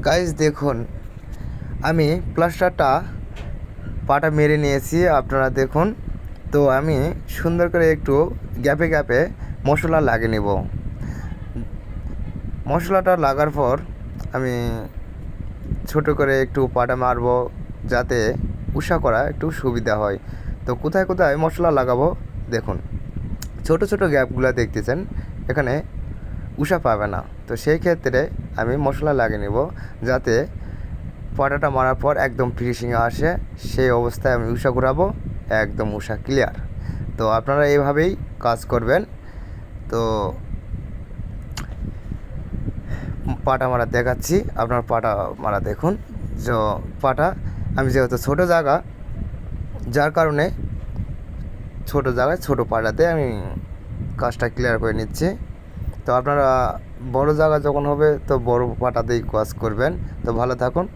Guys দেখুন, আমি প্লাস্টারটা পাটা মেরে নিয়েছি, আপনারা দেখুন। তো আমি সুন্দর করে একটু গ্যাপে গ্যাপে মশলা লাগিয়ে নেব। মশলাটা লাগার পর আমি ছোট করে একটু পাটা মারবো, যাতে উষা করা একটু সুবিধা হয়। তো কোথায় কোথায় মশলা লাগাবো দেখুন, ছোট ছোট গ্যাপগুলো দেখতেছেন, এখানে উষা পাবে না। তো সেই ক্ষেত্রে আমি মশলা লাগিয়ে নেব, যাতে পাটাটা মারার পর একদম ফিনিশিংয়ে আসে। সেই অবস্থায় আমি উষা ঘুরাবো, একদম উষা ক্লিয়ার। তো আপনারা এইভাবেই কাজ করবেন। তো পাটা মারা দেখাচ্ছি, আপনার পাটা মারা দেখুন। যে পাটা আমি যেহেতু ছোটো জায়গা, যার কারণে ছোটো জায়গায় ছোটো পাটাতে আমি কাজটা ক্লিয়ার করে নিচ্ছি। তো আপনারা বড় জায়গা যখন হবে তো বড় পাটাতেই কাজ করবেন। তো ভালো থাকুন।